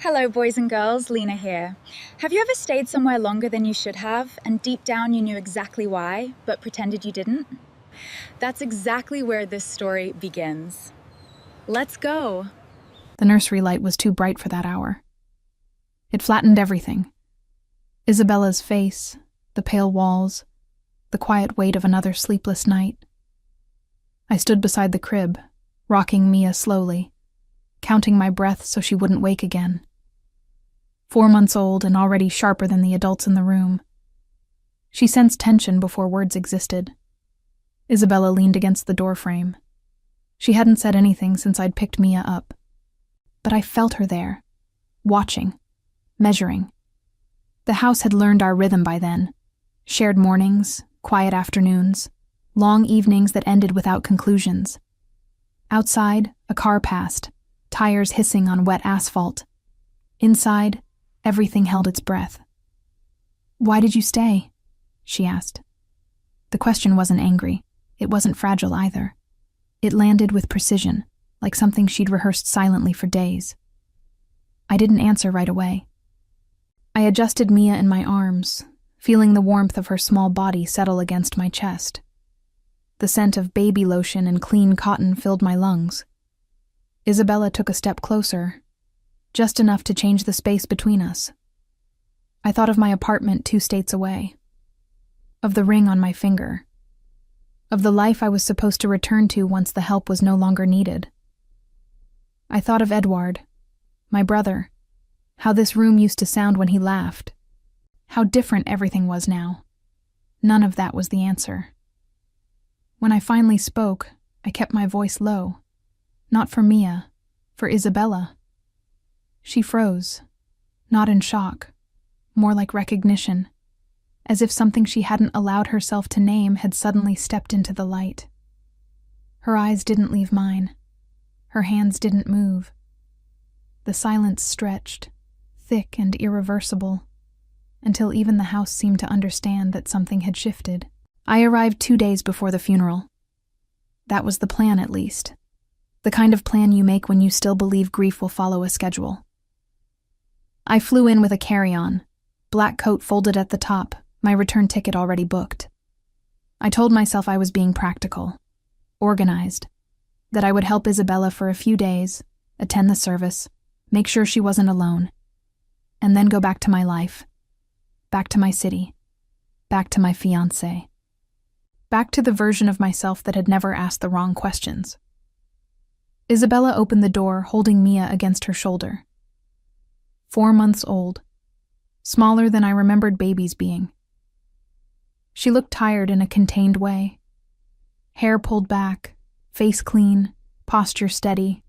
Hello, boys and girls, Lena here. Have you ever stayed somewhere longer than you should have, and deep down you knew exactly why, but pretended you didn't? That's exactly where this story begins. Let's go. The nursery light was too bright for that hour. It flattened everything. Isabella's face, the pale walls, the quiet weight of another sleepless night. I stood beside the crib, rocking Mia slowly, counting my breath so she wouldn't wake again. 4 months old and already sharper than the adults in the room. She sensed tension before words existed. Isabella leaned against the doorframe. She hadn't said anything since I'd picked Mia up. But I felt her there, watching, measuring. The house had learned our rhythm by then. Shared mornings, quiet afternoons, long evenings that ended without conclusions. Outside, a car passed, tires hissing on wet asphalt. Inside, everything held its breath. "Why did you stay?" she asked. The question wasn't angry. It wasn't fragile either. It landed with precision, like something she'd rehearsed silently for days. I didn't answer right away. I adjusted Mia in my arms, feeling the warmth of her small body settle against my chest. The scent of baby lotion and clean cotton filled my lungs. Isabella took a step closer, just enough to change the space between us. I thought of my apartment 2 states away, of the ring on my finger, of the life I was supposed to return to once the help was no longer needed. I thought of Edward, my brother, how this room used to sound when he laughed, how different everything was now. None of that was the answer. When I finally spoke, I kept my voice low, not for Mia, for Isabella. She froze, not in shock, more like recognition, as if something she hadn't allowed herself to name had suddenly stepped into the light. Her eyes didn't leave mine. Her hands didn't move. The silence stretched, thick and irreversible, until even the house seemed to understand that something had shifted. I arrived 2 days before the funeral. That was the plan, at least. The kind of plan you make when you still believe grief will follow a schedule. I flew in with a carry-on, black coat folded at the top, my return ticket already booked. I told myself I was being practical, organized, that I would help Isabella for a few days, attend the service, make sure she wasn't alone, and then go back to my life, back to my city, back to my fiancé, back to the version of myself that had never asked the wrong questions. Isabella opened the door, holding Mia against her shoulder. 4 months old, smaller than I remembered babies being. She looked tired in a contained way. Hair pulled back, face clean, posture steady.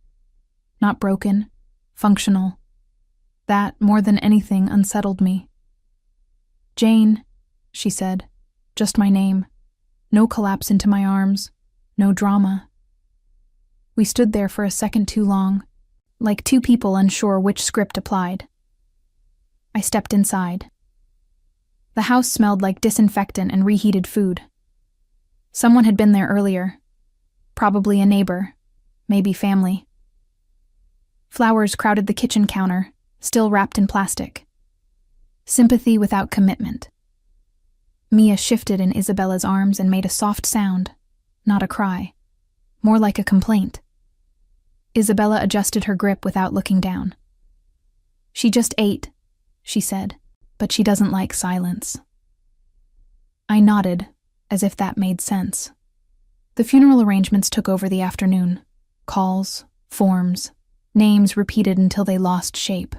Not broken, functional. That, more than anything, unsettled me. "Jane," she said, just my name. No collapse into my arms, no drama. We stood there for a second too long, like 2 people unsure which script applied. I stepped inside. The house smelled like disinfectant and reheated food. Someone had been there earlier, probably a neighbor, maybe family. Flowers crowded the kitchen counter, still wrapped in plastic. Sympathy without commitment. Mia shifted in Isabella's arms and made a soft sound, not a cry, more like a complaint. Isabella adjusted her grip without looking down. "She just ate," she said, "but she doesn't like silence." I nodded, as if that made sense. The funeral arrangements took over the afternoon. Calls, forms, names repeated until they lost shape.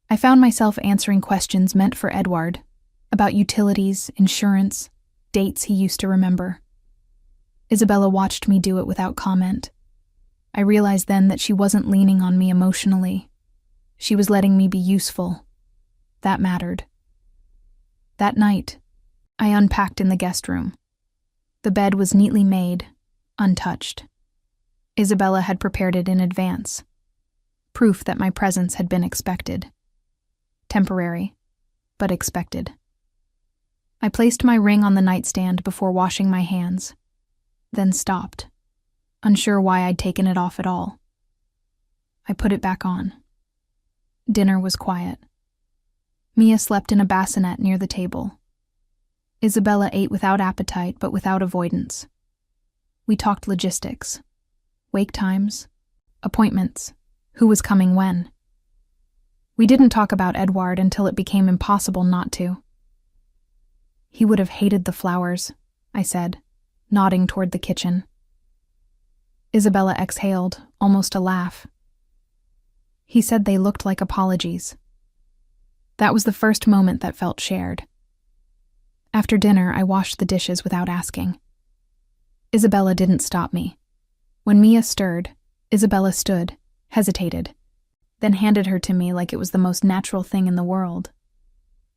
I found myself answering questions meant for Edward, about utilities, insurance, dates he used to remember. Isabella watched me do it without comment. I realized then that she wasn't leaning on me emotionally. She was letting me be useful. That mattered. That night, I unpacked in the guest room. The bed was neatly made, untouched. Isabella had prepared it in advance. Proof that my presence had been expected. Temporary, but expected. I placed my ring on the nightstand before washing my hands, then stopped, unsure why I'd taken it off at all. I put it back on. Dinner was quiet. Mia slept in a bassinet near the table. Isabella ate without appetite but without avoidance. We talked logistics, wake times, appointments, who was coming when. We didn't talk about Edward until it became impossible not to. He would have hated the flowers, I said, nodding toward the kitchen. Isabella exhaled, almost a laugh. He said they looked like apologies. That was the first moment that felt shared. After dinner, I washed the dishes without asking. Isabella didn't stop me. When Mia stirred, Isabella stood, hesitated, then handed her to me like it was the most natural thing in the world.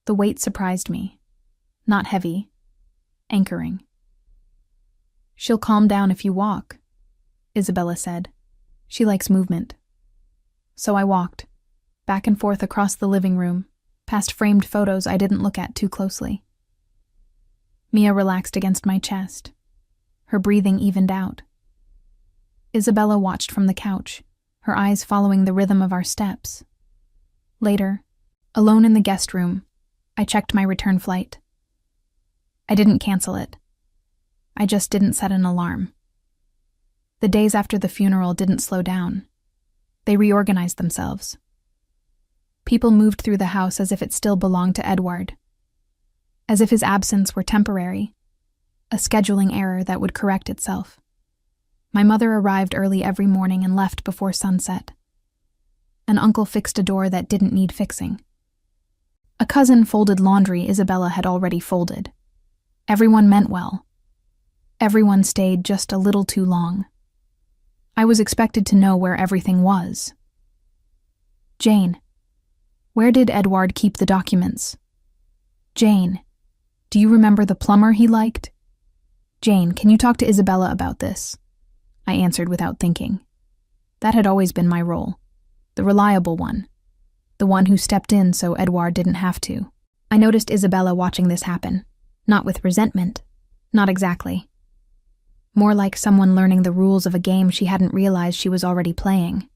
The weight surprised me. Not heavy, anchoring. "She'll calm down if you walk," Isabella said. "She likes movement." So I walked, back and forth across the living room, past framed photos I didn't look at too closely. Mia relaxed against my chest. Her breathing evened out. Isabella watched from the couch, her eyes following the rhythm of our steps. Later, alone in the guest room, I checked my return flight. I didn't cancel it. I just didn't set an alarm. The days after the funeral didn't slow down. They reorganized themselves. People moved through the house as if it still belonged to Edward, as if his absence were temporary, a scheduling error that would correct itself. My mother arrived early every morning and left before sunset. An uncle fixed a door that didn't need fixing. A cousin folded laundry Isabella had already folded. Everyone meant well. Everyone stayed just a little too long. I was expected to know where everything was. "Jane, where did Edward keep the documents? Jane, do you remember the plumber he liked? Jane, can you talk to Isabella about this?" I answered without thinking. That had always been my role, the reliable one, the one who stepped in so Edward didn't have to. I noticed Isabella watching this happen, not with resentment, not exactly. More like someone learning the rules of a game she hadn't realized she was already playing.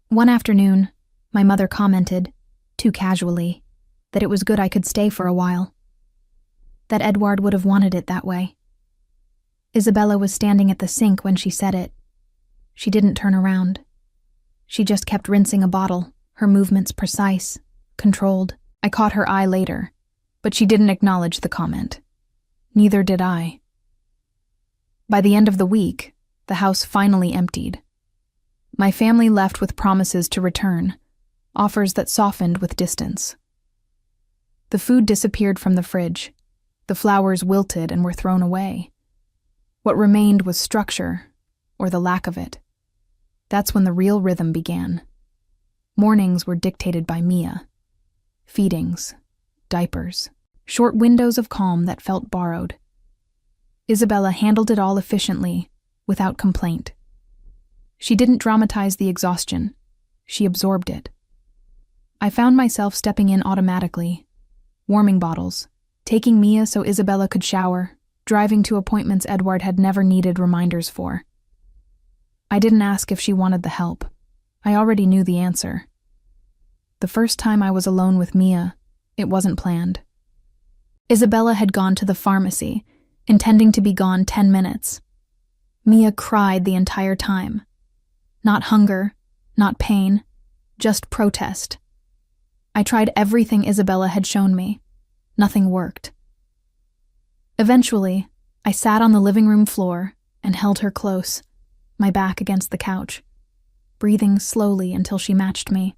One afternoon, my mother commented, too casually, that it was good I could stay for a while. That Edward would have wanted it that way. Isabella was standing at the sink when she said it. She didn't turn around. She just kept rinsing a bottle, her movements precise, controlled. I caught her eye later, but she didn't acknowledge the comment. Neither did I. By the end of the week, the house finally emptied. My family left with promises to return, offers that softened with distance. The food disappeared from the fridge. The flowers wilted and were thrown away. What remained was structure, or the lack of it. That's when the real rhythm began. Mornings were dictated by Mia. Feedings, diapers, short windows of calm that felt borrowed. Isabella handled it all efficiently, without complaint. She didn't dramatize the exhaustion. She absorbed it. I found myself stepping in automatically, warming bottles, taking Mia so Isabella could shower, driving to appointments Edward had never needed reminders for. I didn't ask if she wanted the help. I already knew the answer. The first time I was alone with Mia, it wasn't planned. Isabella had gone to the pharmacy, intending to be gone 10 minutes. Mia cried the entire time. Not hunger, not pain, just protest. I tried everything Isabella had shown me. Nothing worked. Eventually, I sat on the living room floor and held her close, my back against the couch, breathing slowly until she matched me.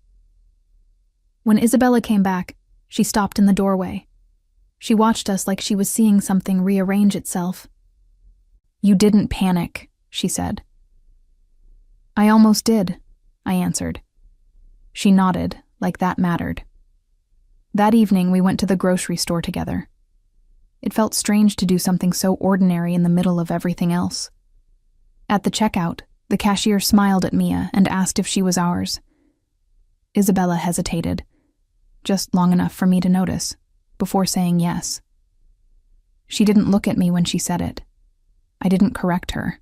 When Isabella came back, she stopped in the doorway. She watched us like she was seeing something rearrange itself. "You didn't panic," she said. "I almost did," I answered. She nodded, like that mattered. That evening, we went to the grocery store together. It felt strange to do something so ordinary in the middle of everything else. At the checkout, the cashier smiled at Mia and asked if she was ours. Isabella hesitated, just long enough for me to notice, before saying yes. She didn't look at me when she said it. I didn't correct her.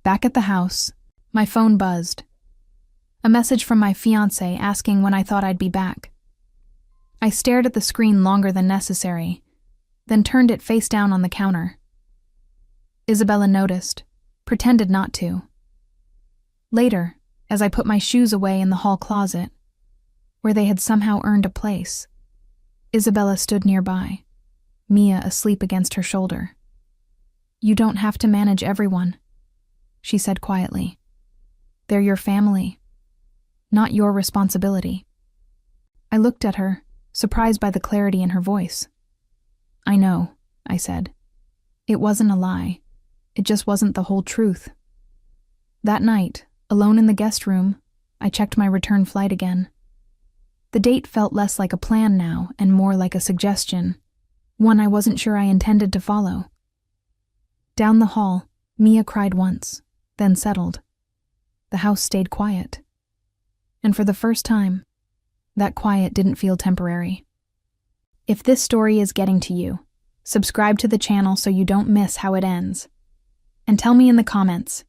Back at the house, my phone buzzed. A A message from my fiancé asking when I thought I'd be back. I stared at the screen longer than necessary, then turned it face down on the counter. Isabella noticed, pretended not to. Later, as I put my shoes away in the hall closet, where they had somehow earned a place, Isabella stood nearby, Mia asleep against her shoulder. "You don't have to manage everyone," she said quietly. "They're your family, not your responsibility." I looked at her, surprised by the clarity in her voice. "I know," I said. "It wasn't a lie. It just wasn't the whole truth." That night, alone in the guest room, I checked my return flight again. The date felt less like a plan now and more like a suggestion, one I wasn't sure I intended to follow. Down the hall, Mia cried once, then settled. The house stayed quiet. And for the first time, that quiet didn't feel temporary. If this story is getting to you, subscribe to the channel so you don't miss how it ends. And tell me in the comments,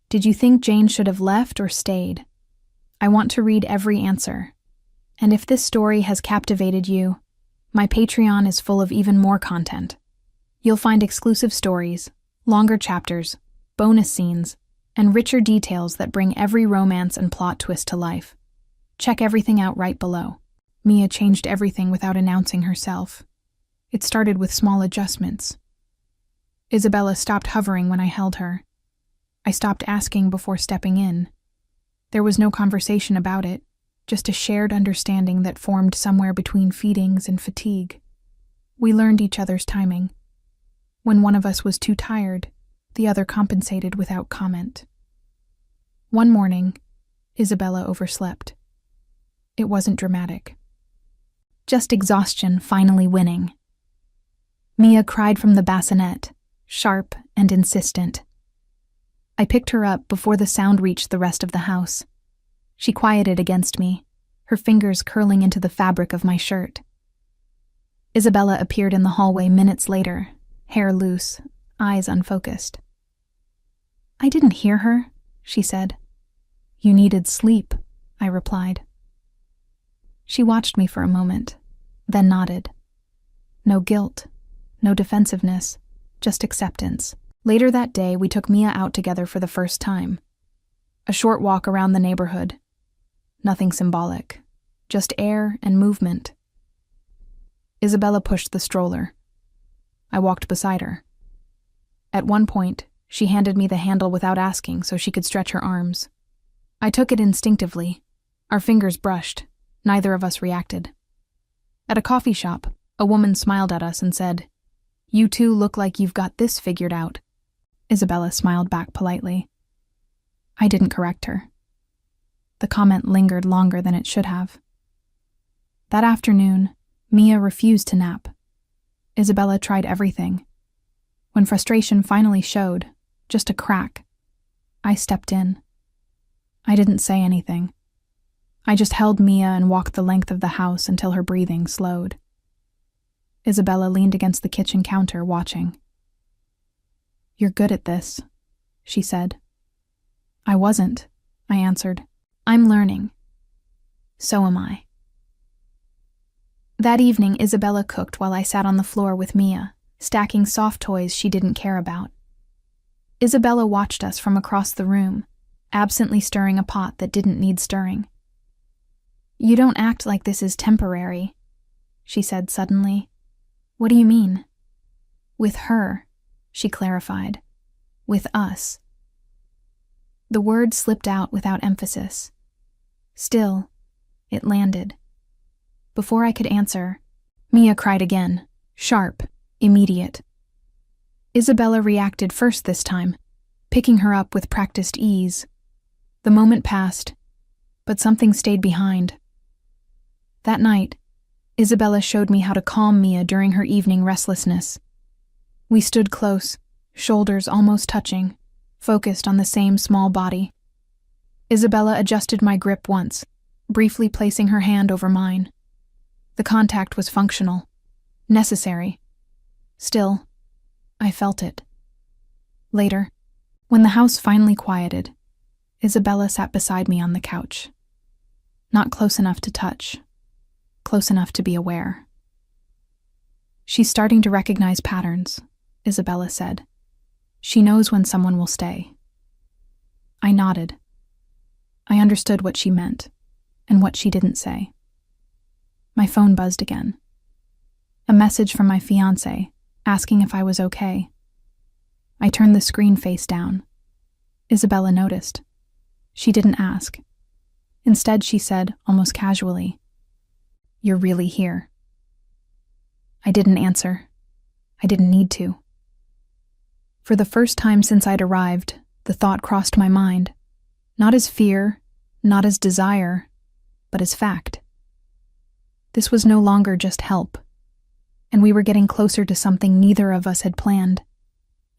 did you think Jane should have left or stayed? I want to read every answer. And if this story has captivated you, my Patreon is full of even more content. You'll find exclusive stories, longer chapters, bonus scenes, and richer details that bring every romance and plot twist to life. Check everything out right below. Mia changed everything without announcing herself. It started with small adjustments. Isabella stopped hovering when I held her. I stopped asking before stepping in. There was no conversation about it, just a shared understanding that formed somewhere between feedings and fatigue. We learned each other's timing. When one of us was too tired, the other compensated without comment. One morning, Isabella overslept. It wasn't dramatic. Just exhaustion finally winning. Mia cried from the bassinet, sharp and insistent. I picked her up before the sound reached the rest of the house. She quieted against me, her fingers curling into the fabric of my shirt. Isabella appeared in the hallway minutes later, hair loose, eyes unfocused. "I didn't hear her," she said. "You needed sleep," I replied. She watched me for a moment, then nodded. No guilt, no defensiveness, just acceptance. Later that day, we took Mia out together for the first time. A short walk around the neighborhood. Nothing symbolic, just air and movement. Isabella pushed the stroller. I walked beside her. At one point, she handed me the handle without asking so she could stretch her arms. I took it instinctively. Our fingers brushed. Neither of us reacted. At a coffee shop, a woman smiled at us and said, "You two look like you've got this figured out." Isabella smiled back politely. I didn't correct her. The comment lingered longer than it should have. That afternoon, Mia refused to nap. Isabella tried everything. When frustration finally showed, just a crack, I stepped in. I didn't say anything. I just held Mia and walked the length of the house until her breathing slowed. Isabella leaned against the kitchen counter, watching. "You're good at this," she said. "I wasn't," I answered. "I'm learning." "So am I." That evening, Isabella cooked while I sat on the floor with Mia, stacking soft toys she didn't care about. Isabella watched us from across the room, absently stirring a pot that didn't need stirring. "You don't act like this is temporary," she said suddenly. "What do you mean?" "With her," she clarified. "With us." The word slipped out without emphasis. Still, it landed. Before I could answer, Mia cried again, sharp, immediate. Isabella reacted first this time, picking her up with practiced ease. The moment passed, but something stayed behind. That night, Isabella showed me how to calm Mia during her evening restlessness. We stood close, shoulders almost touching, focused on the same small body. Isabella adjusted my grip once, briefly placing her hand over mine. The contact was functional, necessary. Still, I felt it. Later, when the house finally quieted, Isabella sat beside me on the couch, Not close enough to touch, close enough to be aware. She's starting to recognize patterns, Isabella said. She knows when someone will stay. I nodded. I understood what she meant, and what she didn't say. My phone buzzed again. A message from my fiancé, asking if I was okay. I turned the screen face down. Isabella noticed. She didn't ask. Instead, she said, almost casually, "You're really here." I didn't answer. I didn't need to. For the first time since I'd arrived, the thought crossed my mind, not as fear, not as desire, but as fact. This was no longer just help, and we were getting closer to something neither of us had planned.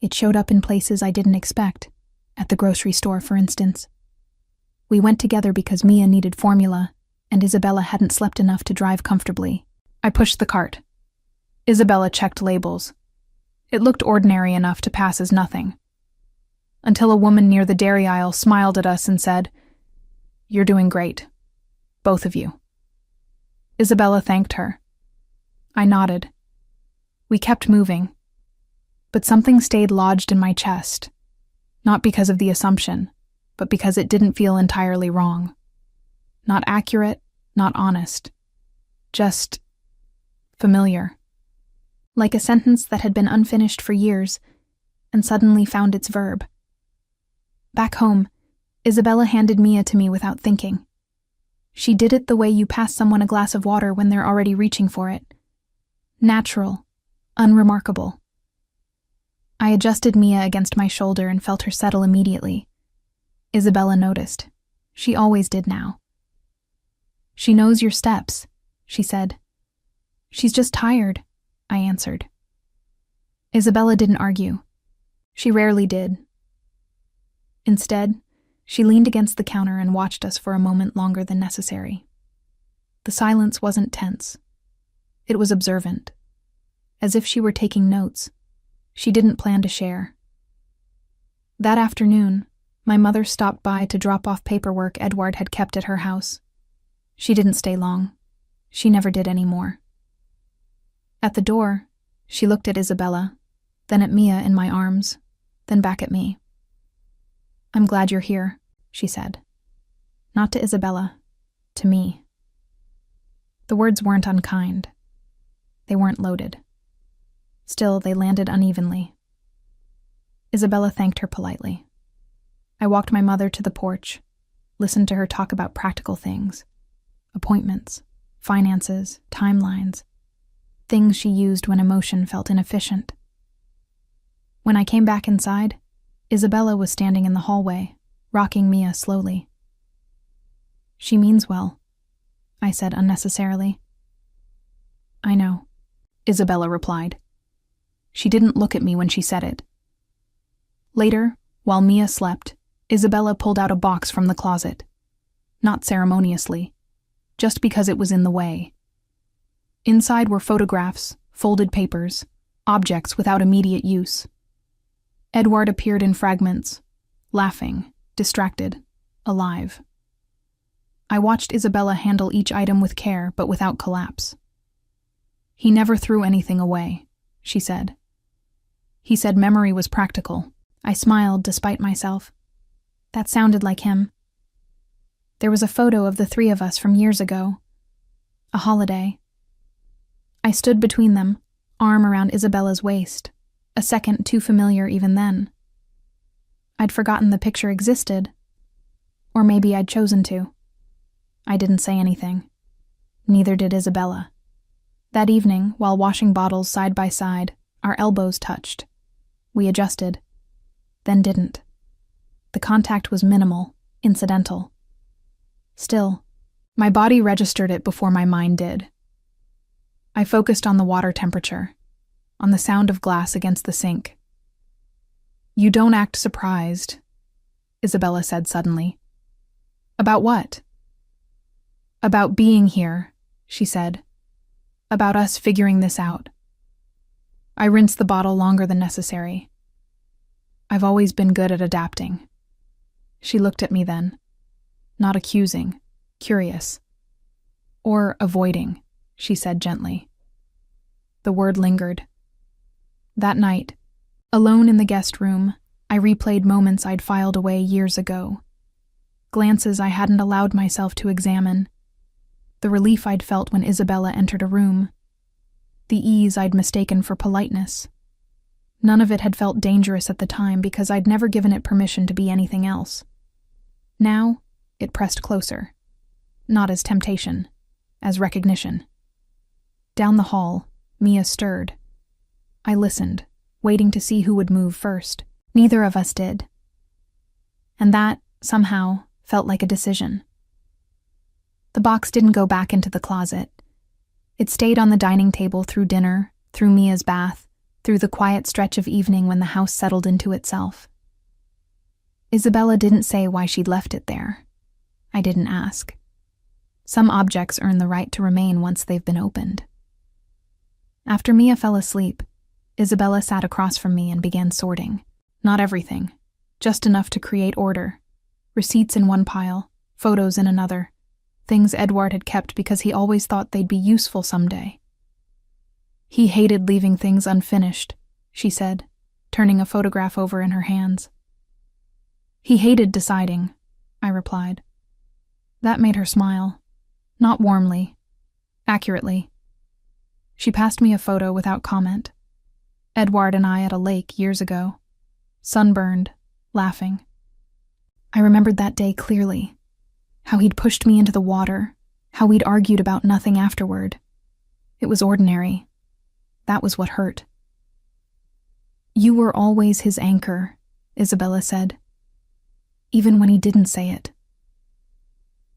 It showed up in places I didn't expect, at the grocery store, for instance. We went together because Mia needed formula, and Isabella hadn't slept enough to drive comfortably. I pushed the cart. Isabella checked labels. It looked ordinary enough to pass as nothing. Until a woman near the dairy aisle smiled at us and said, "You're doing great. Both of you." Isabella thanked her. I nodded. We kept moving. But something stayed lodged in my chest, not because of the assumption, but because it didn't feel entirely wrong. Not accurate, not honest. Just familiar. Like a sentence that had been unfinished for years and suddenly found its verb. Back home, Isabella handed Mia to me without thinking. She did it the way you pass someone a glass of water when they're already reaching for it. Natural, unremarkable. I adjusted Mia against my shoulder and felt her settle immediately. Isabella noticed. She always did now. "She knows your steps," she said. "She's just tired," I answered. Isabella didn't argue. She rarely did. Instead, she leaned against the counter and watched us for a moment longer than necessary. The silence wasn't tense. It was observant, as if she were taking notes. She didn't plan to share. That afternoon, my mother stopped by to drop off paperwork Edward had kept at her house. She didn't stay long. She never did anymore. At the door, she looked at Isabella, then at Mia in my arms, then back at me. "I'm glad you're here," she said. Not to Isabella, to me. The words weren't unkind. They weren't loaded. Still, they landed unevenly. Isabella thanked her politely. I walked my mother to the porch, listened to her talk about practical things, appointments, finances, timelines, things she used when emotion felt inefficient. When I came back inside, Isabella was standing in the hallway, rocking Mia slowly. "She means well," I said unnecessarily. "I know," Isabella replied. She didn't look at me when she said it. Later, while Mia slept, Isabella pulled out a box from the closet. Not ceremoniously, just because it was in the way. Inside were photographs, folded papers, objects without immediate use. Edward appeared in fragments, laughing, distracted, alive. I watched Isabella handle each item with care but without collapse. "He never threw anything away," she said. "He said memory was practical." I smiled despite myself. That sounded like him. There was a photo of the three of us from years ago. A holiday. I stood between them, arm around Isabella's waist, a second too familiar even then. I'd forgotten the picture existed. Or maybe I'd chosen to. I didn't say anything. Neither did Isabella. That evening, while washing bottles side by side, our elbows touched. We adjusted. Then didn't. The contact was minimal, incidental. Still, my body registered it before my mind did. I focused on the water temperature, on the sound of glass against the sink. "You don't act surprised," Isabella said suddenly. "About what?" "About being here," she said. "About us figuring this out." I rinsed the bottle longer than necessary. "I've always been good at adapting." She looked at me then. Not accusing, curious. Or avoiding, she said gently. The word lingered. That night, alone in the guest room, I replayed moments I'd filed away years ago. Glances I hadn't allowed myself to examine. The relief I'd felt when Isabella entered a room. The ease I'd mistaken for politeness. None of it had felt dangerous at the time because I'd never given it permission to be anything else. Now, it pressed closer. Not as temptation, as recognition. Down the hall, Mia stirred. I listened, waiting to see who would move first. Neither of us did. And that, somehow, felt like a decision. The box didn't go back into the closet. It stayed on the dining table through dinner, through Mia's bath, through the quiet stretch of evening when the house settled into itself. Isabella didn't say why she'd left it there. I didn't ask. Some objects earn the right to remain once they've been opened. After Mia fell asleep, Isabella sat across from me and began sorting. Not everything, just enough to create order. Receipts in one pile, photos in another, things Edward had kept because he always thought they'd be useful someday. He hated leaving things unfinished, she said, turning a photograph over in her hands. He hated deciding, I replied. That made her smile. Not warmly, accurately. She passed me a photo without comment. Edward and I at a lake years ago. Sunburned, laughing. I remembered that day clearly. How he'd pushed me into the water, how we'd argued about nothing afterward. It was ordinary. That was what hurt. You were always his anchor, Isabella said. Even when he didn't say it.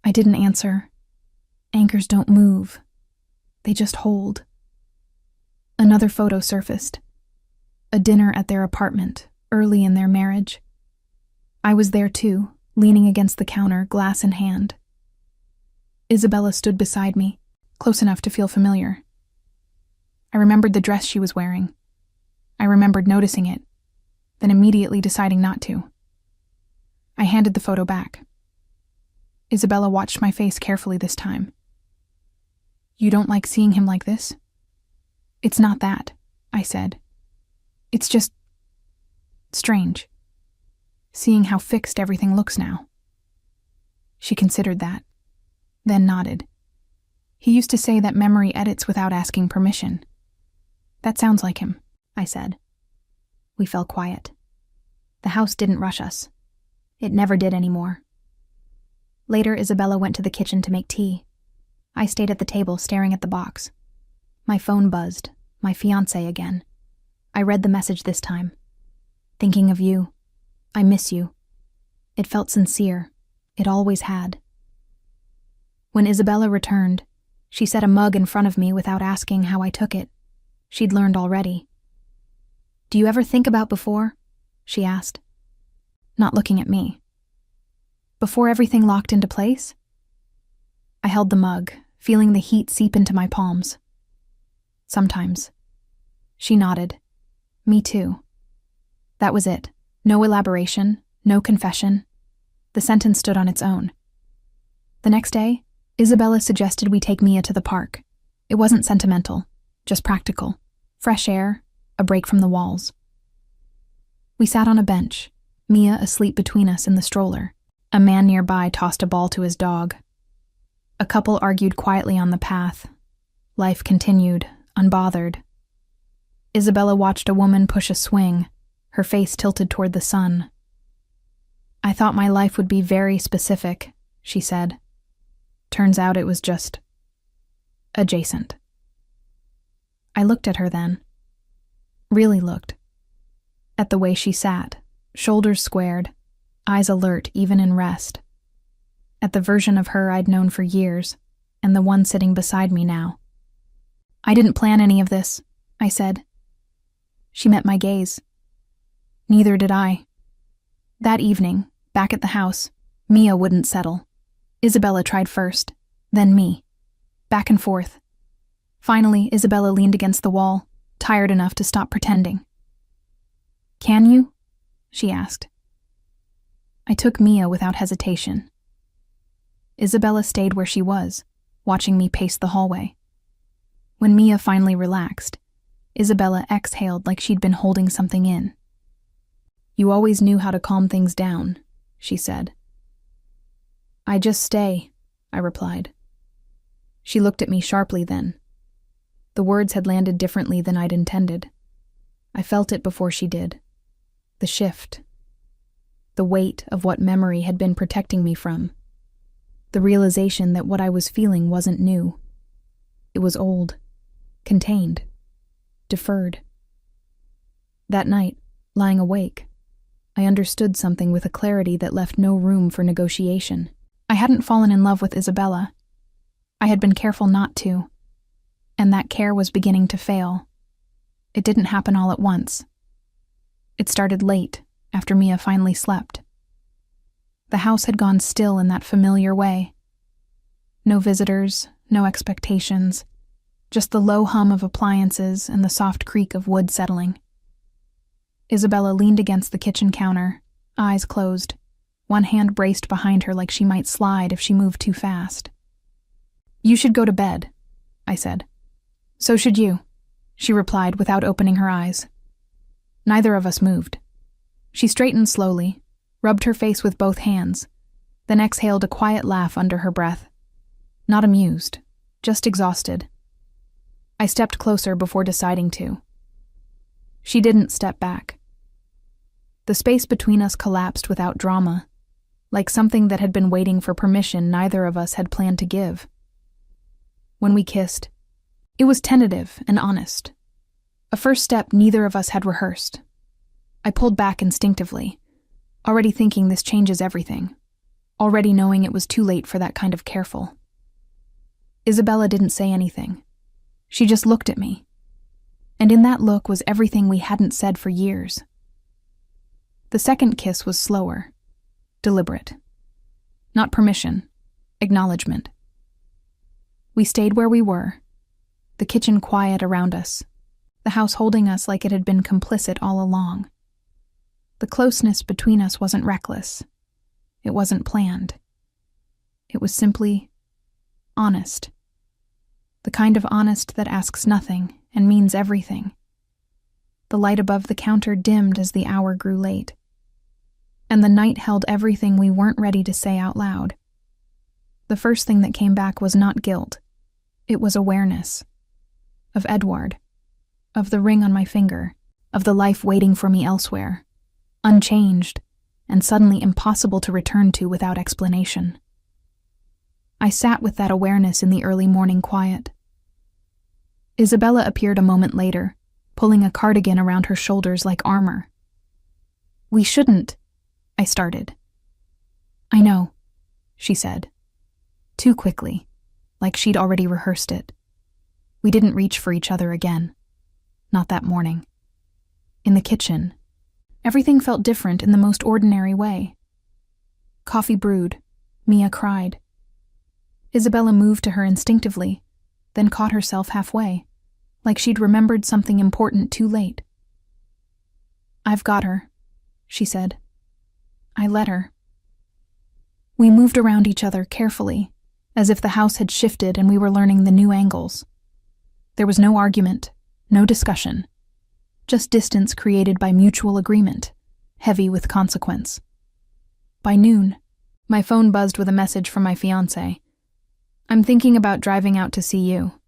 I didn't answer. Anchors don't move. They just hold. Another photo surfaced. A dinner at their apartment, early in their marriage. I was there too, leaning against the counter, glass in hand. Isabella stood beside me, close enough to feel familiar. I remembered the dress she was wearing. I remembered noticing it, then immediately deciding not to. I handed the photo back. Isabella watched my face carefully this time. You don't like seeing him like this? It's not that, I said. It's just strange. Seeing how fixed everything looks now. She considered that, then nodded. He used to say that memory edits without asking permission. That sounds like him, I said. We fell quiet. The house didn't rush us. It never did anymore. Later, Isabella went to the kitchen to make tea. I stayed at the table staring at the box. My phone buzzed, my fiancé again. I read the message this time. Thinking of you. I miss you. It felt sincere. It always had. When Isabella returned, she set a mug in front of me without asking how I took it. She'd learned already. Do you ever think about before? She asked. Not looking at me. Before everything locked into place? I held the mug, feeling the heat seep into my palms. Sometimes. She nodded. Me too. That was it. No elaboration, no confession. The sentence stood on its own. The next day, Isabella suggested we take Mia to the park. It wasn't sentimental, just practical. Fresh air, a break from the walls. We sat on a bench, Mia asleep between us in the stroller. A man nearby tossed a ball to his dog. A couple argued quietly on the path. Life continued, unbothered. Isabella watched a woman push a swing, her face tilted toward the sun. I thought my life would be very specific, she said. Turns out it was just adjacent. I looked at her then. Really looked. At the way she sat, shoulders squared, eyes alert even in rest. At the version of her I'd known for years, and the one sitting beside me now. I didn't plan any of this, I said. She met my gaze. Neither did I. That evening, back at the house, Mia wouldn't settle. Isabella tried first, then me. Back and forth. Finally, Isabella leaned against the wall, tired enough to stop pretending. Can you? She asked. I took Mia without hesitation. Isabella stayed where she was, watching me pace the hallway. When Mia finally relaxed, Isabella exhaled like she'd been holding something in. "You always knew how to calm things down," she said. "I just stay," I replied. She looked at me sharply then. The words had landed differently than I'd intended. I felt it before she did. The shift. The weight of what memory had been protecting me from. The realization that what I was feeling wasn't new. It was old, contained, deferred. That night, lying awake, I understood something with a clarity that left no room for negotiation. I hadn't fallen in love with Isabella. I had been careful not to, and that care was beginning to fail. It didn't happen all at once. It started late, after Mia finally slept. The house had gone still in that familiar way. No visitors, no expectations, just the low hum of appliances and the soft creak of wood settling. Isabella leaned against the kitchen counter, eyes closed, one hand braced behind her like she might slide if she moved too fast. "You should go to bed," I said. "So should you," she replied without opening her eyes. Neither of us moved. She straightened slowly, rubbed her face with both hands, then exhaled a quiet laugh under her breath. Not amused, just exhausted. I stepped closer before deciding to. She didn't step back. The space between us collapsed without drama, like something that had been waiting for permission neither of us had planned to give. When we kissed, it was tentative and honest. A first step neither of us had rehearsed. I pulled back instinctively, already thinking this changes everything, already knowing it was too late for that kind of careful. Isabella didn't say anything. She just looked at me. And in that look was everything we hadn't said for years. The second kiss was slower, deliberate. Not permission, acknowledgement. We stayed where we were, the kitchen quiet around us, the house holding us like it had been complicit all along. The closeness between us wasn't reckless. It wasn't planned. It was simply honest. The kind of honest that asks nothing and means everything. The light above the counter dimmed as the hour grew late. And the night held everything we weren't ready to say out loud. The first thing that came back was not guilt. It was awareness. Of Edward. Of the ring on my finger. Of the life waiting for me elsewhere. Unchanged, and suddenly impossible to return to without explanation. I sat with that awareness in the early morning quiet. Isabella appeared a moment later, pulling a cardigan around her shoulders like armor. "We shouldn't," I started. "I know," she said. Too quickly, like she'd already rehearsed it. We didn't reach for each other again. Not that morning. In the kitchen, everything felt different in the most ordinary way. Coffee brewed. Mia cried. Isabella moved to her instinctively, then caught herself halfway, like she'd remembered something important too late. "I've got her," she said. I let her. We moved around each other carefully, as if the house had shifted and we were learning the new angles. There was no argument, no discussion, just distance created by mutual agreement, heavy with consequence. By noon, my phone buzzed with a message from my fiancé. "I'm thinking about driving out to see you.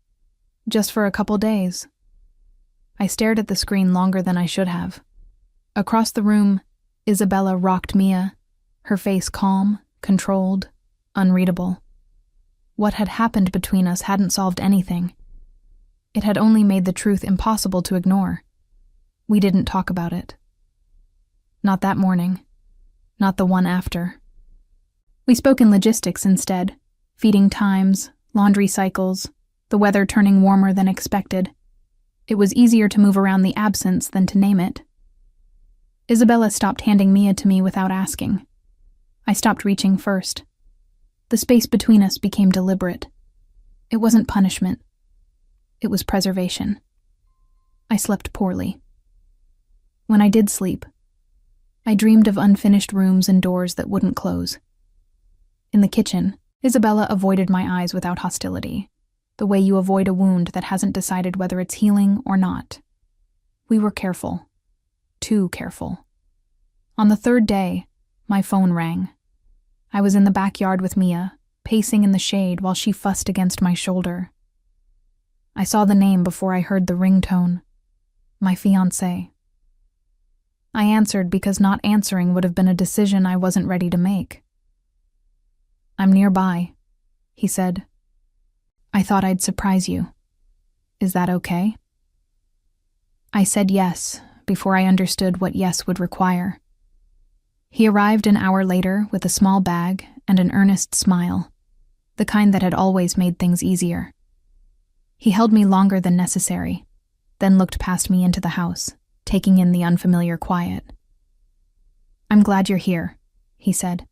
Just for a couple days." I stared at the screen longer than I should have. Across the room, Isabella rocked Mia, her face calm, controlled, unreadable. What had happened between us hadn't solved anything. It had only made the truth impossible to ignore. We didn't talk about it. Not that morning. Not the one after. We spoke in logistics instead, feeding times, laundry cycles, the weather turning warmer than expected. It was easier to move around the absence than to name it. Isabella stopped handing Mia to me without asking. I stopped reaching first. The space between us became deliberate. It wasn't punishment. It was preservation. I slept poorly. When I did sleep, I dreamed of unfinished rooms and doors that wouldn't close. In the kitchen, Isabella avoided my eyes without hostility, the way you avoid a wound that hasn't decided whether it's healing or not. We were careful. Too careful. On the third day, my phone rang. I was in the backyard with Mia, pacing in the shade while she fussed against my shoulder. I saw the name before I heard the ringtone. My fiancé. I answered because not answering would have been a decision I wasn't ready to make. "I'm nearby," he said. "I thought I'd surprise you. Is that okay?" I said yes, before I understood what yes would require. He arrived an hour later with a small bag and an earnest smile, the kind that had always made things easier. He held me longer than necessary, then looked past me into the house, taking in the unfamiliar quiet. "I'm glad you're here," he said.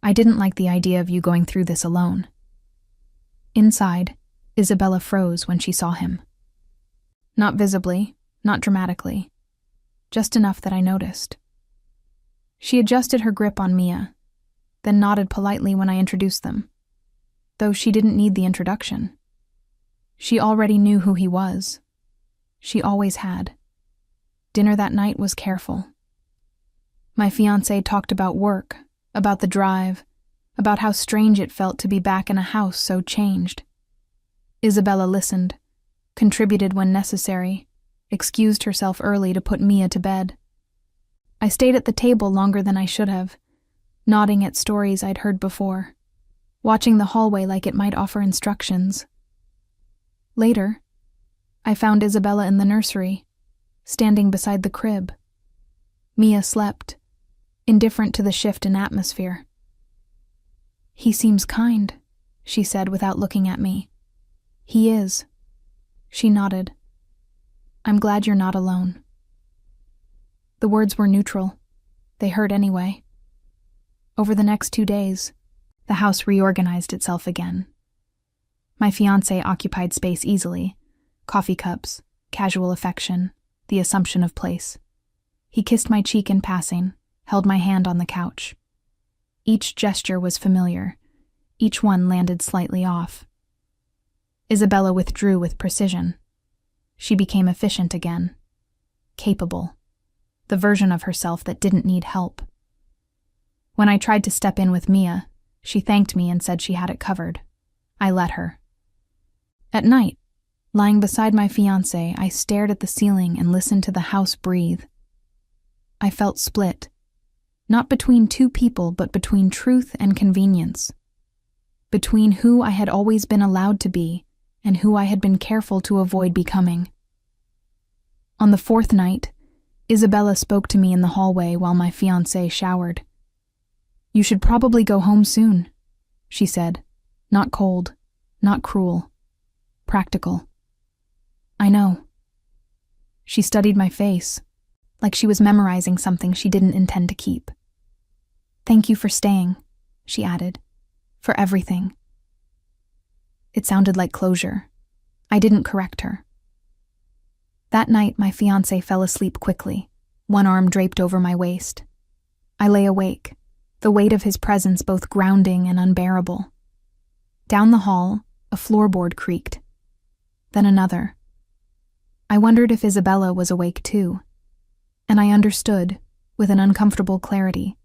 "I didn't like the idea of you going through this alone." Inside, Isabella froze when she saw him. Not visibly, not dramatically, just enough that I noticed. She adjusted her grip on Mia, then nodded politely when I introduced them, though she didn't need the introduction. She already knew who he was. She always had. Dinner that night was careful. My fiancé talked about work, about the drive, about how strange it felt to be back in a house so changed. Isabella listened, contributed when necessary, excused herself early to put Mia to bed. I stayed at the table longer than I should have, nodding at stories I'd heard before, watching the hallway like it might offer instructions. Later, I found Isabella in the nursery, standing beside the crib. Mia slept, indifferent to the shift in atmosphere. "He seems kind," she said without looking at me. "He is." She nodded. "I'm glad you're not alone." The words were neutral. They hurt anyway. Over the next 2 days, the house reorganized itself again. My fiancé occupied space easily. Coffee cups, casual affection, the assumption of place. He kissed my cheek in passing, held my hand on the couch. Each gesture was familiar. Each one landed slightly off. Isabella withdrew with precision. She became efficient again. Capable. The version of herself that didn't need help. When I tried to step in with Mia, she thanked me and said she had it covered. I let her. At night, lying beside my fiancé, I stared at the ceiling and listened to the house breathe. I felt split. Not between two people, but between truth and convenience. Between who I had always been allowed to be and who I had been careful to avoid becoming. On the 4th night, Isabella spoke to me in the hallway while my fiancé showered. "You should probably go home soon," she said. Not cold, not cruel. Practical. "I know." She studied my face, like she was memorizing something she didn't intend to keep. "Thank you for staying," she added. "For everything." It sounded like closure. I didn't correct her. That night, my fiancé fell asleep quickly, one arm draped over my waist. I lay awake, the weight of his presence both grounding and unbearable. Down the hall, a floorboard creaked. Then another. I wondered if Isabella was awake too, and I understood, with an uncomfortable clarity,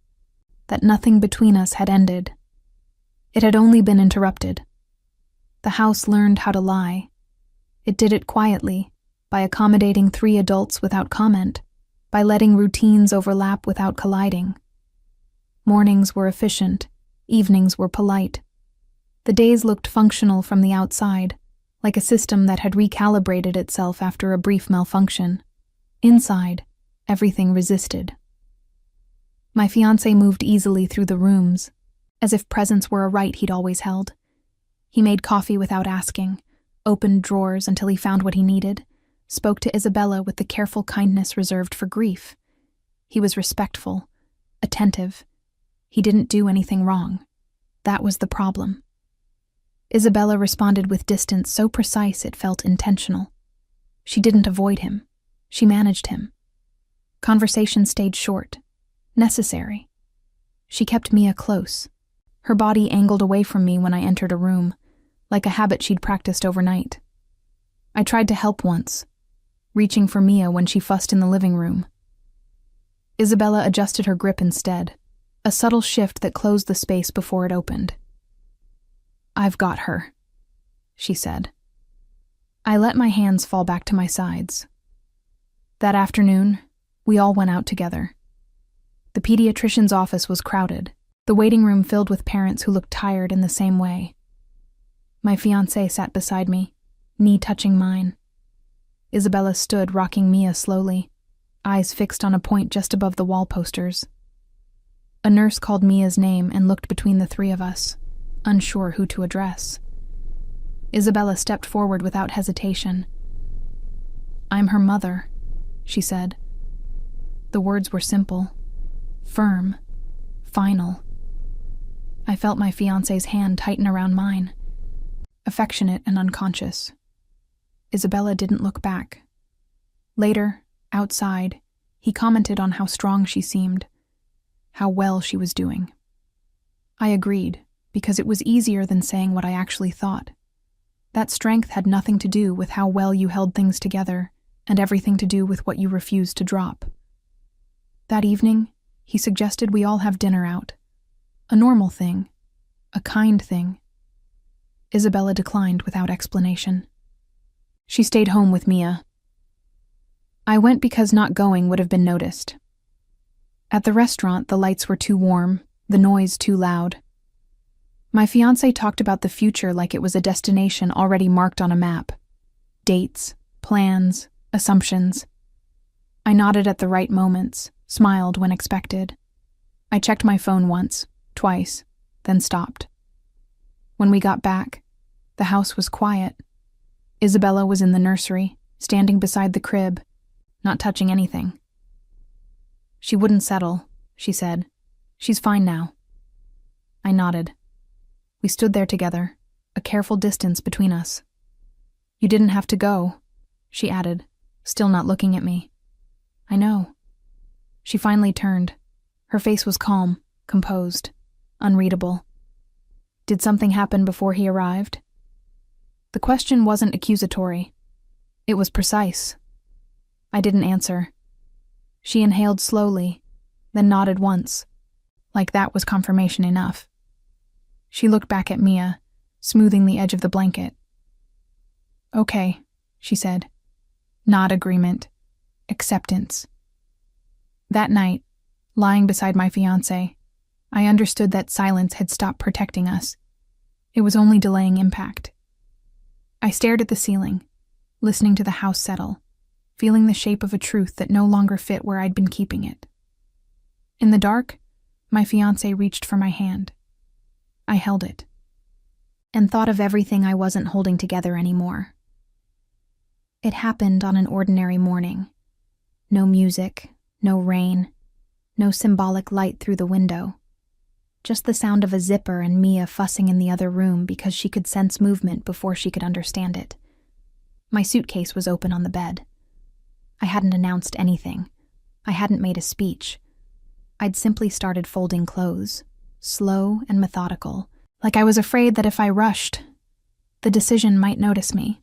that nothing between us had ended. It had only been interrupted. The house learned how to lie. It did it quietly, by accommodating 3 adults without comment, by letting routines overlap without colliding. Mornings were efficient, evenings were polite. The days looked functional from the outside, like a system that had recalibrated itself after a brief malfunction. Inside, everything resisted. My fiancé moved easily through the rooms, as if presence were a right he'd always held. He made coffee without asking, opened drawers until he found what he needed, spoke to Isabella with the careful kindness reserved for grief. He was respectful, attentive. He didn't do anything wrong. That was the problem. Isabella responded with distance so precise it felt intentional. She didn't avoid him. She managed him. Conversation stayed short, necessary. She kept Mia close. her body angled away from me when I entered a room, like a habit she'd practiced overnight. I tried to help once, reaching for Mia when she fussed in the living room. Isabella adjusted her grip instead, a subtle shift that closed the space before it opened. "I've got her," she said. I let my hands fall back to my sides. That afternoon, we all went out together. The pediatrician's office was crowded, the waiting room filled with parents who looked tired in the same way. My fiancé sat beside me, knee touching mine. Isabella stood rocking Mia slowly, eyes fixed on a point just above the wall posters. A nurse called Mia's name and looked between the three of us, unsure who to address. Isabella stepped forward without hesitation. "I'm her mother," she said. The words were simple, firm, final. I felt my fiancé's hand tighten around mine, affectionate and unconscious. Isabella didn't look back. Later, outside, he commented on how strong she seemed, how well she was doing. I agreed, because it was easier than saying what I actually thought. That strength had nothing to do with how well you held things together, and everything to do with what you refused to drop. That evening, he suggested we all have dinner out. A normal thing. A kind thing. Isabella declined without explanation. She stayed home with Mia. I went because not going would have been noticed. At the restaurant, the lights were too warm, the noise too loud. My fiancé talked about the future like it was a destination already marked on a map. Dates, plans, assumptions. I nodded at the right moments, smiled when expected. I checked my phone once, twice, then stopped. When we got back, the house was quiet. Isabella was in the nursery, standing beside the crib, not touching anything. "She wouldn't settle," she said. "She's fine now." I nodded. We stood there together, a careful distance between us. "You didn't have to go," she added, still not looking at me. "I know." She finally turned. Her face was calm, composed, unreadable. "Did something happen before he arrived?" The question wasn't accusatory. It was precise. I didn't answer. She inhaled slowly, then nodded once, like that was confirmation enough. She looked back at Mia, smoothing the edge of the blanket. "Okay," she said. Nod agreement. Acceptance. That night, lying beside my fiancé, I understood that silence had stopped protecting us. It was only delaying impact. I stared at the ceiling, listening to the house settle, feeling the shape of a truth that no longer fit where I'd been keeping it. In the dark, my fiancé reached for my hand. I held it, and thought of everything I wasn't holding together anymore. It happened on an ordinary morning. No music, no rain, no symbolic light through the window. Just the sound of a zipper and Mia fussing in the other room because she could sense movement before she could understand it. My suitcase was open on the bed. I hadn't announced anything. I hadn't made a speech. I'd simply started folding clothes, slow and methodical, like I was afraid that if I rushed, the decision might notice me.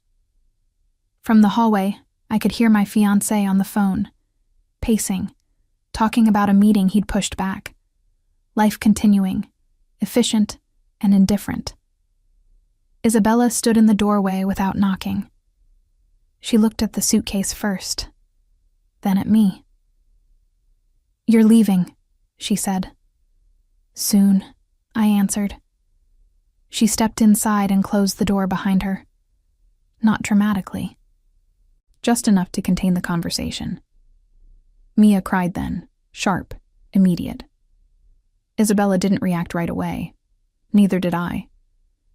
From the hallway, I could hear my fiancé on the phone, pacing, talking about a meeting he'd pushed back. Life continuing, efficient and indifferent. Isabella stood in the doorway without knocking. She looked at the suitcase first, then at me. "You're leaving," she said. "Soon," I answered. She stepped inside and closed the door behind her. Not dramatically. Just enough to contain the conversation. Mia cried then, sharp, immediate. Isabella didn't react right away. Neither did I.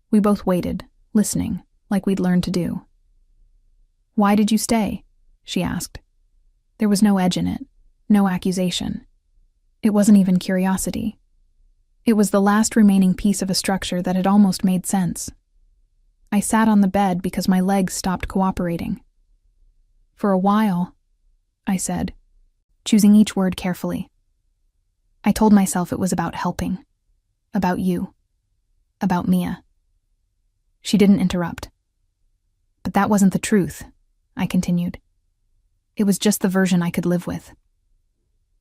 We both waited, listening, like we'd learned to do. "Why did you stay?" she asked. There was no edge in it, no accusation. It wasn't even curiosity. It was the last remaining piece of a structure that had almost made sense. I sat on the bed because my legs stopped cooperating. "For a while," I said, choosing each word carefully. I told myself it was about helping. About you. about Mia. She didn't interrupt. But that wasn't the truth, I continued. It was just the version I could live with.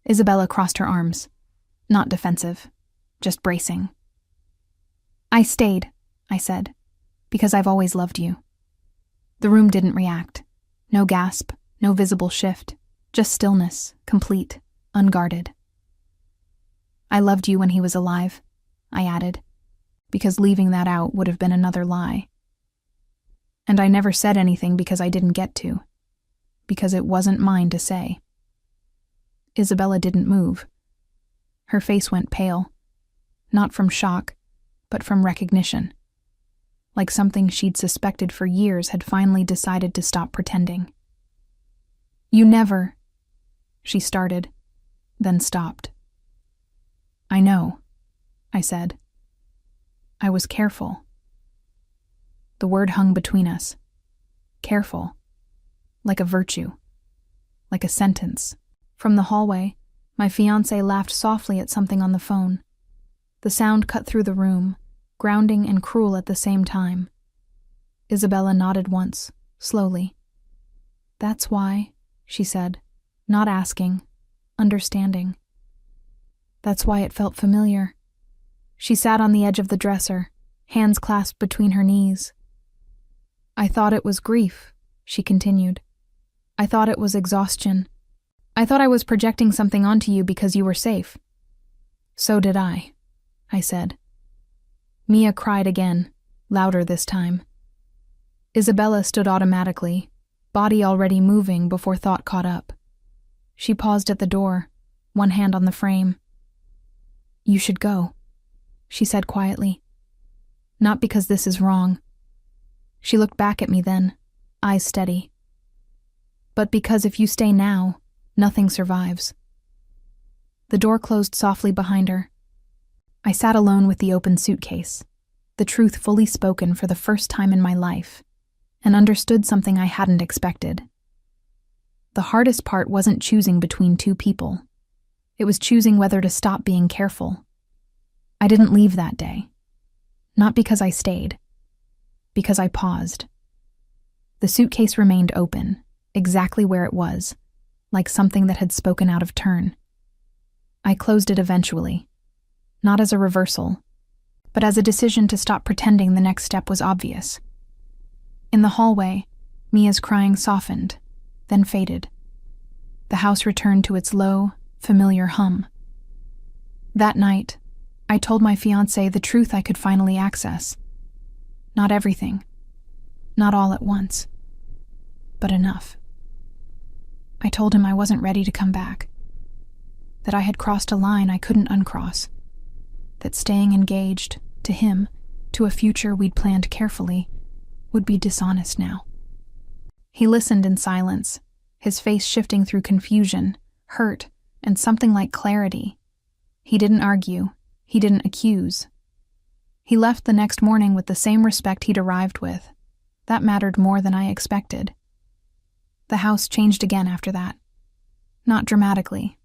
Isabella crossed her arms, not defensive, just bracing. I stayed, I said, because I've always loved you. The room didn't react. No gasp, no visible shift, just stillness, complete, unguarded. I loved you when he was alive, I added, because leaving that out would have been another lie. And I never said anything because I didn't get to, because it wasn't mine to say. Isabella didn't move. Her face went pale, not from shock, but from recognition, like something she'd suspected for years had finally decided to stop pretending. You never, she started, then stopped. I know, I said. I was careful. The word hung between us. Careful. Like a virtue. Like a sentence. From the hallway, my fiancé laughed softly at something on the phone. The sound cut through the room, grounding and cruel at the same time. Isabella nodded once, slowly. That's why, she said, not asking, understanding. That's why it felt familiar. She sat on the edge of the dresser, hands clasped between her knees. I thought it was grief, she continued. I thought it was exhaustion. I thought I was projecting something onto you because you were safe. So did I said. Mia cried again, louder this time. Isabella stood automatically, body already moving before thought caught up. She paused at the door, one hand on the frame. You should go, she said quietly. Not because this is wrong. She looked back at me then, eyes steady. But because if you stay now, nothing survives. The door closed softly behind her. I sat alone with the open suitcase, the truth fully spoken for the first time in my life, and understood something I hadn't expected. The hardest part wasn't choosing between two people. It was choosing whether to stop being careful. I didn't leave that day. Not because I stayed. Because I paused. The suitcase remained open, exactly where it was, like something that had spoken out of turn. I closed it eventually, not as a reversal, but as a decision to stop pretending the next step was obvious. In the hallway, Mia's crying softened, then faded. The house returned to its low, familiar hum. That night, I told my fiancé the truth I could finally access. Not everything, not all at once, but enough. I told him I wasn't ready to come back, that I had crossed a line I couldn't uncross, that staying engaged, to him, to a future we'd planned carefully, would be dishonest now. He listened in silence, his face shifting through confusion, hurt, and something like clarity. He didn't argue, he didn't accuse. He left the next morning with the same respect he'd arrived with. That mattered more than I expected. The house changed again after that. Not dramatically,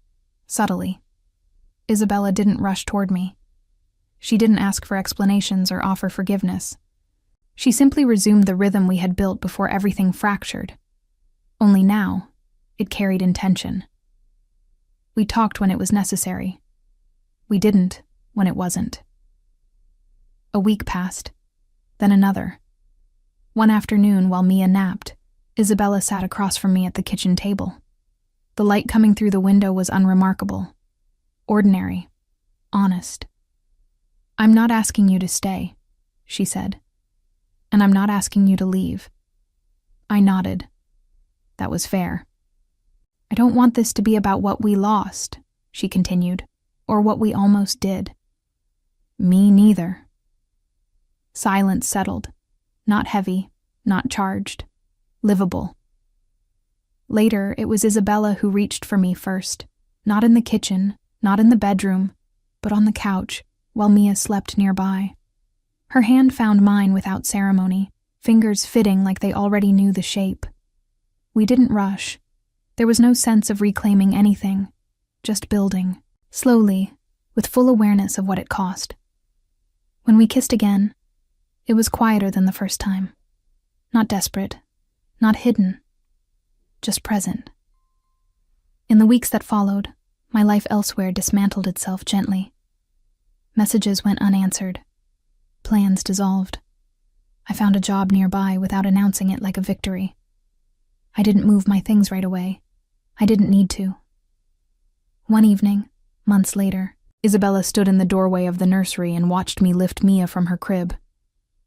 subtly. Isabella didn't rush toward me. She didn't ask for explanations or offer forgiveness. She simply resumed the rhythm we had built before everything fractured. Only now, it carried intention. We talked when it was necessary. We didn't when it wasn't. A week passed, then another. One afternoon, while Mia napped, Isabella sat across from me at the kitchen table. The light coming through the window was unremarkable, ordinary, honest. I'm not asking you to stay, she said, and I'm not asking you to leave. I nodded. That was fair. I don't want this to be about what we lost, she continued, or what we almost did. Me neither. Silence settled, not heavy, not charged, livable. Later, it was Isabella who reached for me first, not in the kitchen, not in the bedroom, but on the couch, while Mia slept nearby. Her hand found mine without ceremony, fingers fitting like they already knew the shape. We didn't rush. There was no sense of reclaiming anything, just building, slowly, with full awareness of what it cost. When we kissed again, it was quieter than the first time. Not desperate, not hidden, just present. In the weeks that followed, my life elsewhere dismantled itself gently. Messages went unanswered. Plans dissolved. I found a job nearby without announcing it like a victory. I didn't move my things right away. I didn't need to. One evening, months later, Isabella stood in the doorway of the nursery and watched me lift Mia from her crib.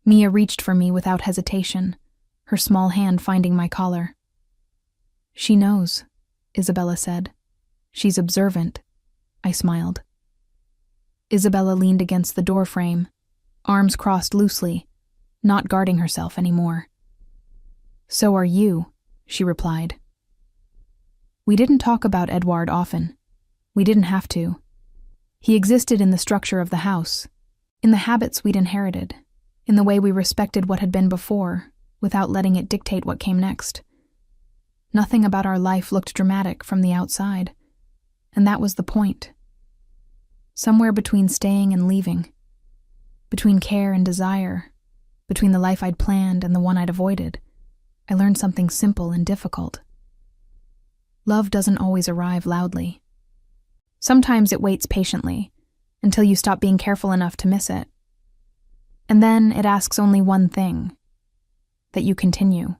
Mia reached for me without hesitation, her small hand finding my collar. "She knows," Isabella said. "She's observant." I smiled. Isabella leaned against the doorframe, arms crossed loosely, not guarding herself anymore. "So are you," she replied. We didn't talk about Edward often. We didn't have to. He existed in the structure of the house, in the habits we'd inherited, in the way we respected what had been before, without letting it dictate what came next. Nothing about our life looked dramatic from the outside, and that was the point. Somewhere between staying and leaving, between care and desire, between the life I'd planned and the one I'd avoided, I learned something simple and difficult. Love doesn't always arrive loudly. Sometimes it waits patiently, until you stop being careful enough to miss it. And then it asks only one thing: that you continue.